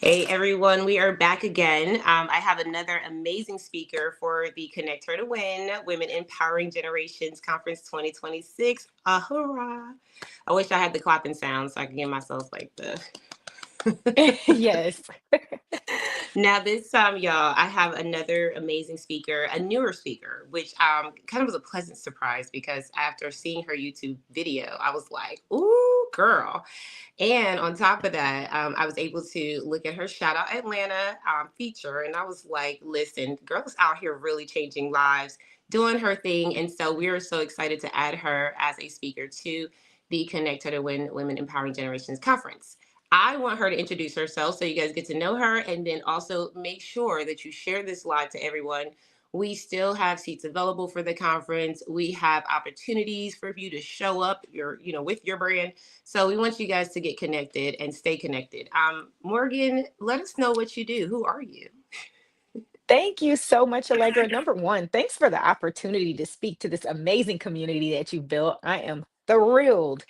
Hey everyone, we are back again. I have another amazing speaker for the Connect Her to Win Women Empowering Generations Conference 2026. Hurrah! I wish I had the clapping sound so I could give myself like the Yes. Now, this time, y'all, I have another amazing speaker, a newer speaker, which kind of was a pleasant surprise because after seeing her YouTube video, I was like, ooh, girl. And on top of that, I was able to look at her Shout Out Atlanta feature, and I was like, listen, girl's out here really changing lives, doing her thing. And so we are so excited to add her as a speaker to the Connect Her to Win Women Empowering Generations Conference. I want her to introduce herself so you guys get to know her, and then also make sure that you share this live to everyone. We still have seats available for the conference. We have opportunities for you to show up with your brand. So we want you guys to get connected and stay connected. Morgan, let us know what you do. Who are you? Thank you so much, Allegra. Number one, thanks for the opportunity to speak to this amazing community that you built. I am thrilled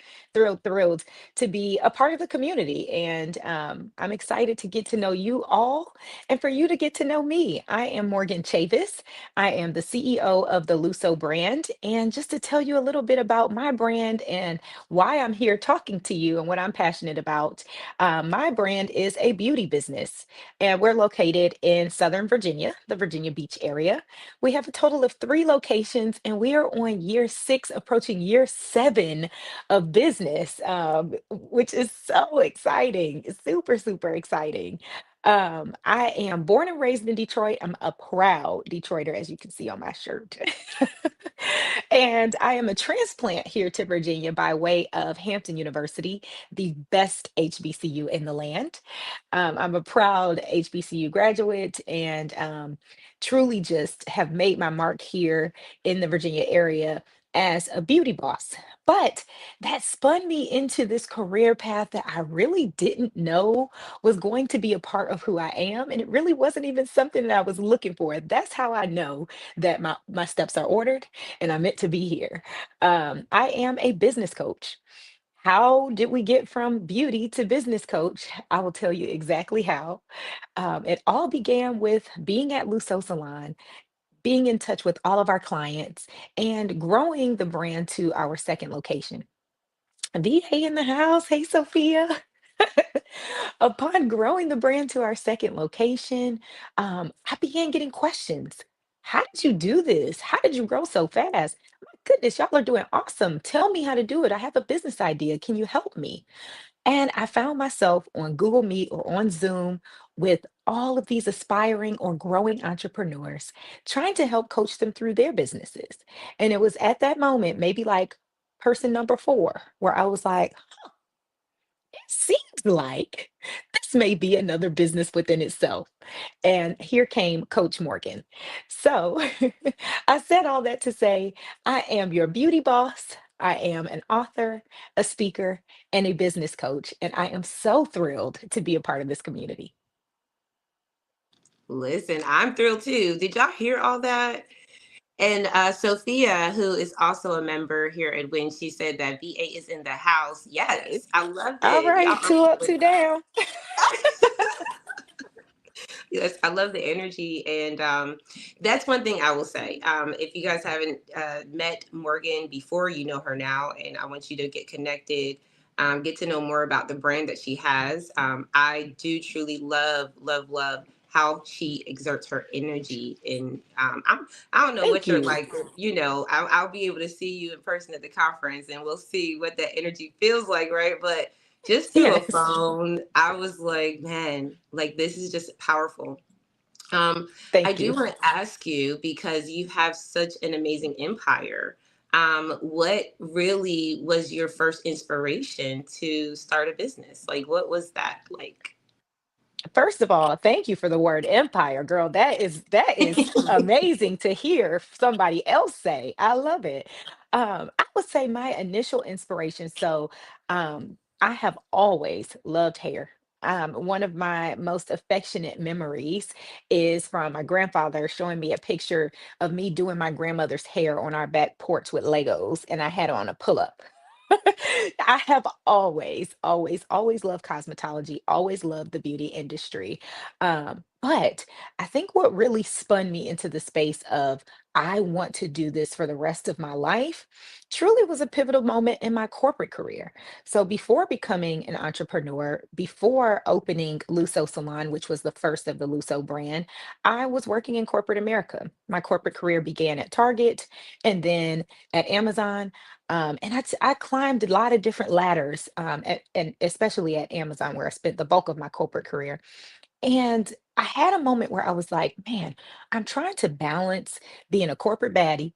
to be a part of the community. And I'm excited to get to know you all and for you to get to know me. I am Morgan Chavis. I am the CEO of the Lusso Brand. And just to tell you a little bit about my brand and why I'm here talking to you and what I'm passionate about, my brand is a beauty business. And we're located in Southern Virginia, the Virginia Beach area. We have a total of 3 locations, and we are on year 6, approaching year 7 of business, which is so exciting. It's super exciting. I am born and raised in Detroit. I'm a proud Detroiter, as you can see on my shirt. And I am a transplant here to Virginia by way of Hampton University, the best HBCU in the land. I'm a proud HBCU graduate and truly just have made my mark here in the Virginia area as a beauty boss. But that spun me into this career path that I really didn't know was going to be a part of who I am. And it really wasn't even something that I was looking for. That's how I know that my steps are ordered and I'm meant to be here. I am a business coach. How did we get from beauty to business coach? I will tell you exactly how. It all began with being at Lusso Salon, being in touch with all of our clients, and growing the brand to our second location. VA in the house. Hey, Sophia. Upon growing the brand to our second location, I began getting questions. How did you do this? How did you grow so fast? My goodness, y'all are doing awesome. Tell me how to do it. I have a business idea. Can you help me? And I found myself on Google Meet or on Zoom with all of these aspiring or growing entrepreneurs, trying to help coach them through their businesses. And it was at that moment, maybe like person number 4, where I was like, seems like this may be another business within itself. And here came Coach Morgan. So I said all that to say I am your beauty boss. I am an author, a speaker, and a business coach. And I am so thrilled to be a part of this community. Listen, I'm thrilled too. Did y'all hear all that? And Sophia, who is also a member here at Win, she said that VA is in the house. Hey. Yes, I loved All it. Y'all right, are two up, with two us. down. Yes, I love the energy, and that's one thing I will say. If you guys haven't met Morgan before, you know her now, and I want you to get connected, get to know more about the brand that she has. I do truly love how she exerts her energy, and I don't know Thank what you're you. like. I'll be able to see you in person at the conference, and we'll see what that energy feels like, right? But just through a Yes. phone, I was like, man, like this is just powerful. Um, I Thank do you. want to ask you because you have such an amazing empire. What really was your first inspiration to start a business? Like, what was that like? First of all, thank you for the word empire, girl. That is amazing to hear somebody else say. I love it. I would say my initial inspiration. So, I have always loved hair. One of my most affectionate memories is from my grandfather showing me a picture of me doing my grandmother's hair on our back porch with Legos, and I had on a pull up. I have always loved cosmetology, always loved the beauty industry. But I think what really spun me into the space of I want to do this for the rest of my life truly was a pivotal moment in my corporate career. So before becoming an entrepreneur, before opening Lusso Salon, which was the first of the Lusso brand, I was working in corporate America. My corporate career began at Target and then at Amazon. And I climbed a lot of different ladders, and especially at Amazon, where I spent the bulk of my corporate career. And I had a moment where I was like, man, I'm trying to balance being a corporate baddie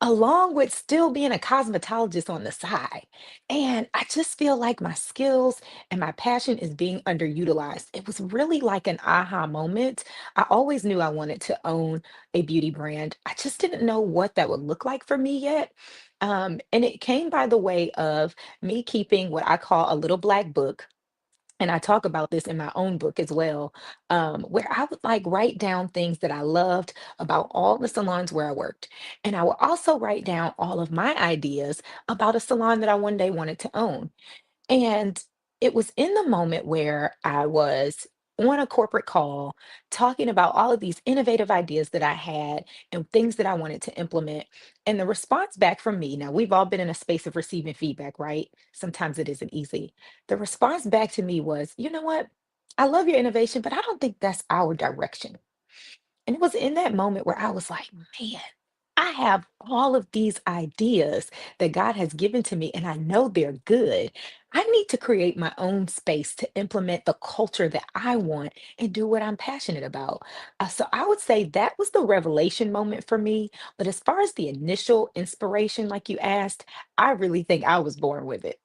along with still being a cosmetologist on the side. And I just feel like my skills and my passion is being underutilized. It was really like an aha moment. I always knew I wanted to own a beauty brand. I just didn't know what that would look like for me yet. And it came by the way of me keeping what I call a little black book, and I talk about this in my own book as well, where I would like write down things that I loved about all the salons where I worked. And I will also write down all of my ideas about a salon that I one day wanted to own. And it was in the moment where I was on a corporate call talking about all of these innovative ideas that I had and things that I wanted to implement. And the response back from me, now we've all been in a space of receiving feedback, right? Sometimes it isn't easy. The response back to me was, you know what? I love your innovation, but I don't think that's our direction. And it was in that moment where I was like, man, I have all of these ideas that God has given to me, and I know they're good. I need to create my own space to implement the culture that I want and do what I'm passionate about. So I would say that was the revelation moment for me. But as far as the initial inspiration, like you asked, I really think I was born with it.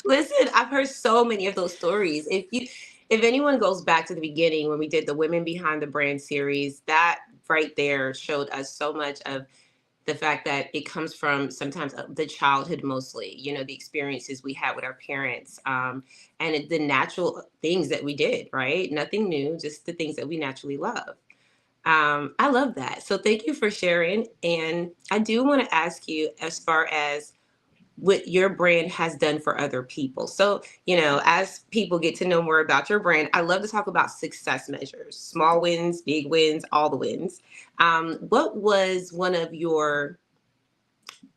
Listen, I've heard so many of those stories. If anyone goes back to the beginning when we did the Women Behind the Brand series, that right there showed us so much of the fact that it comes from sometimes the childhood, mostly, the experiences we had with our parents, and the natural things that we did, right? Nothing new, just the things that we naturally love. I love that. So thank you for sharing. And I do want to ask you, as far as what your brand has done for other people. So, as people get to know more about your brand, I love to talk about success measures, small wins, big wins, all the wins. What was one of your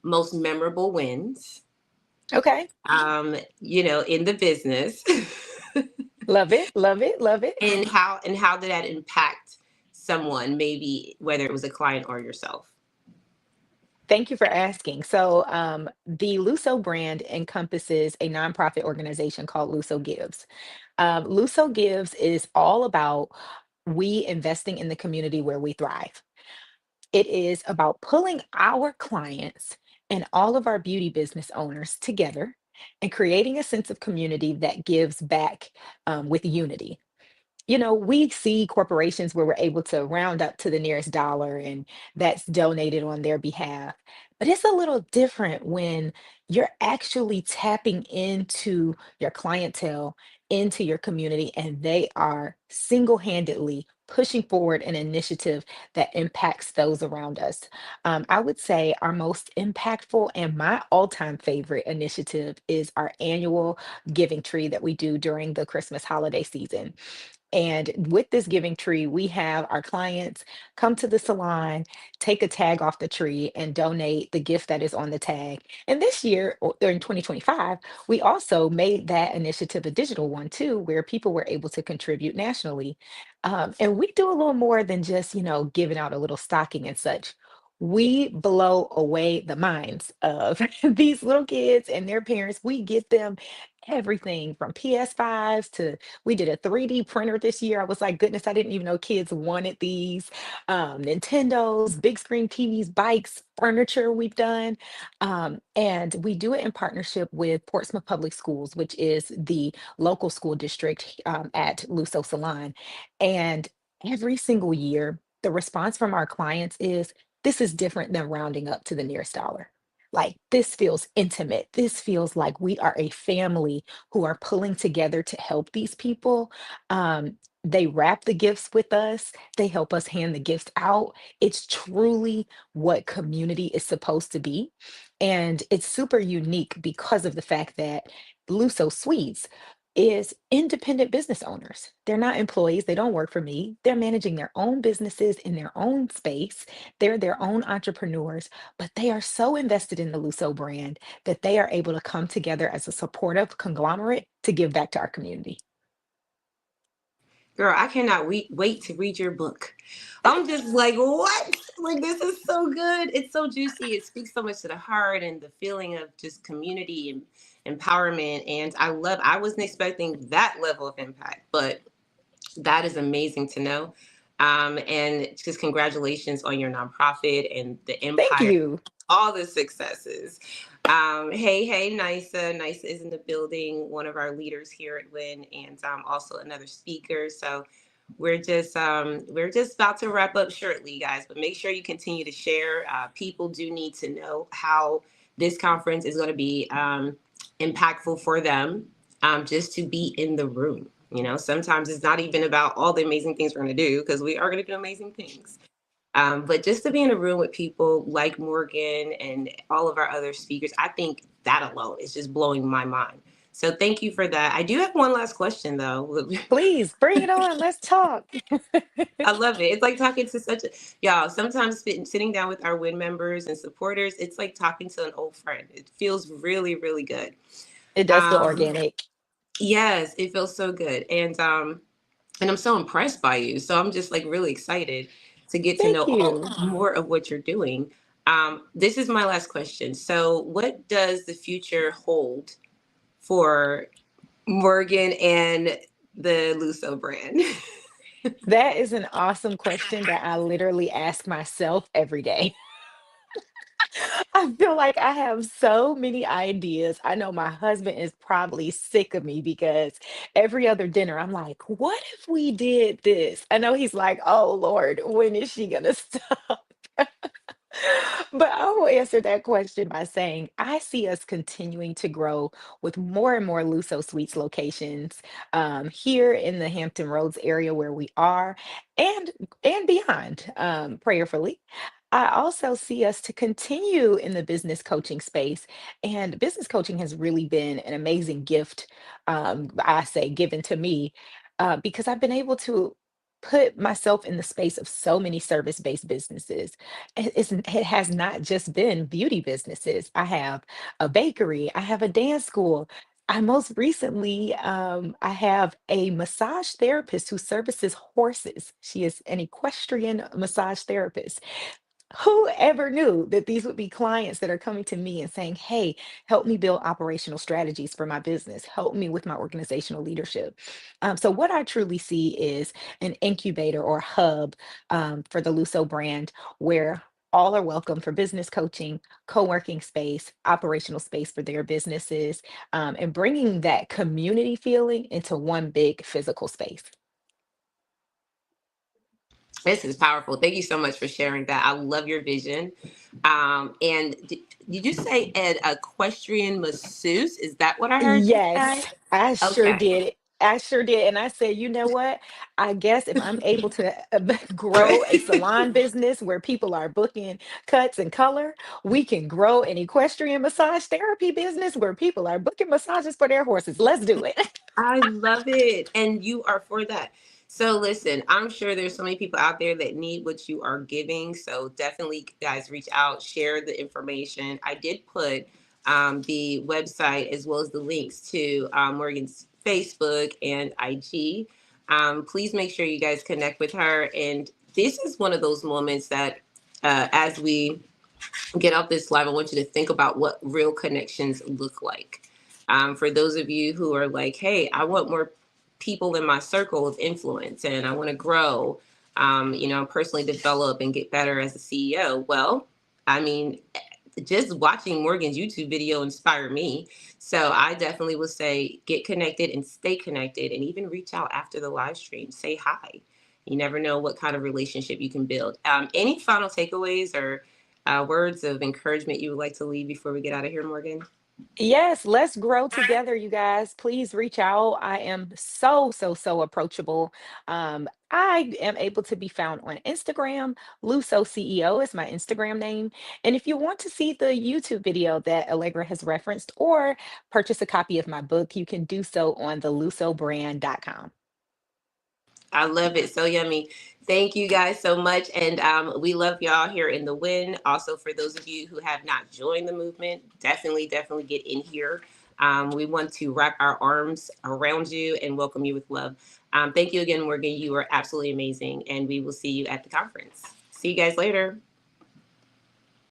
most memorable wins, Okay. in the business? Love it. Love it. Love it. And how did that impact someone, maybe whether it was a client or yourself? Thank you for asking. So, the Lusso brand encompasses a nonprofit organization called Lusso Gives. Lusso Gives is all about we investing in the community where we thrive. It is about pulling our clients and all of our beauty business owners together and creating a sense of community that gives back with unity. We see corporations where we're able to round up to the nearest dollar and that's donated on their behalf. But it's a little different when you're actually tapping into your clientele, into your community, and they are single handedly pushing forward an initiative that impacts those around us. I would say our most impactful and my all time favorite initiative is our annual giving tree that we do during the Christmas holiday season. And with this giving tree, we have our clients come to the salon, take a tag off the tree, and donate the gift that is on the tag. And this year, or in 2025, we also made that initiative a digital one too, where people were able to contribute nationally. And we do a little more than just, giving out a little stocking and such. We blow away the minds of these little kids and their parents. We get them everything from PS5s to we did a 3D printer this year. I was like, goodness, I didn't even know kids wanted these. Nintendos, big screen TVs, bikes, furniture we've done. And we do it in partnership with Portsmouth Public Schools, which is the local school district at Lusso Salon. And every single year, the response from our clients is this is different than rounding up to the nearest dollar. Like, this feels intimate. This feels like we are a family who are pulling together to help these people. They wrap the gifts with us, they help us hand the gifts out. It's truly what community is supposed to be. And it's super unique because of the fact that Lusso Suites is independent business owners. They're not employees, they don't work for me. They're managing their own businesses in their own space. They're their own entrepreneurs, but they are so invested in the Lusso brand that they are able to come together as a supportive conglomerate to give back to our community. Girl, I cannot wait to read your book. I'm just like, what? Like, this is so good. It's so juicy. It speaks so much to the heart and the feeling of just community and empowerment. And I wasn't expecting that level of impact, but that is amazing to know. And just congratulations on your nonprofit and the Thank empire, you. all the successes. Hey, Nisa. Nisa is in the building, one of our leaders here at WIN, and also another speaker. So we're just about to wrap up shortly, guys. But make sure you continue to share. People do need to know how this conference is going to be impactful for them. Just to be in the room. You know, sometimes it's not even about all the amazing things we're going to do, because we are going to do amazing things. But just to be in a room with people like Morgan and all of our other speakers, I think that alone is just blowing my mind. So thank you for that. I do have one last question though. Please bring it on. Let's talk. I love it. It's like talking to such a y'all. Sometimes sitting down with our WIN members and supporters, it's like talking to an old friend. It feels really, really good. It does feel Um, organic. yes, it feels so good. And I'm so impressed by you. So I'm just like really excited to get to know Thank you. more of what you're doing. This is my last question. So, what does the future hold for Morgan and the Lusso brand? That is an awesome question that I literally ask myself every day. I feel like I have so many ideas. I know my husband is probably sick of me because every other dinner I'm like, what if we did this? I know he's like, oh Lord, when is she gonna stop? But I will answer that question by saying I see us continuing to grow with more and more Lusso Suites locations here in the Hampton Roads area where we are, and beyond, prayerfully. I also see us to continue in the business coaching space, and business coaching has really been an amazing gift. I say given to me because I've been able to put myself in the space of so many service-based businesses. It has not just been beauty businesses. I have a bakery, I have a dance school. I most recently, I have a massage therapist who services horses. She is an equestrian massage therapist. Who ever knew that these would be clients that are coming to me and saying, "Hey, help me build operational strategies for my business. Help me with my organizational leadership." So, what I truly see is an incubator or hub for the Lusso brand where all are welcome for business coaching, co working space, operational space for their businesses, and bringing that community feeling into one big physical space. This is powerful. Thank you so much for sharing that. I love your vision. And did you say an equestrian masseuse? Is that what I heard you say? Yes, I sure Okay. did. I sure did. And I said, you know what? I guess if I'm able to grow a salon business where people are booking cuts and color, we can grow an equestrian massage therapy business where people are booking massages for their horses. Let's do it. I love it. And you are for that. So listen, I'm sure there's so many people out there that need what you are giving. So definitely, guys, reach out, share the information. I did put the website as well as the links to Morgan's Facebook and IG. Please make sure you guys connect with her. And this is one of those moments that, as we get off this live, I want you to think about what real connections look like. For those of you who are like, hey, I want more people in my circle of influence and I want to grow, personally develop and get better as a CEO. Well, I mean, just watching Morgan's YouTube video inspired me. So I definitely would say get connected and stay connected and even reach out after the live stream. Say hi. You never know what kind of relationship you can build. Any final takeaways or words of encouragement you would like to leave before we get out of here, Morgan? Yes, let's grow together, you guys. Please reach out. I am so approachable. I am able to be found on Instagram. Lusso CEO is my Instagram name. And if you want to see the YouTube video that Allegra has referenced or purchase a copy of my book, you can do so on the lussobrand.com. I love it. So yummy. Thank you guys so much. And we love y'all here in the win. Also, for those of you who have not joined the movement, definitely get in here. We want to wrap our arms around you and welcome you with love. Thank you again, Morgan. You are absolutely amazing. And we will see you at the conference. See you guys later.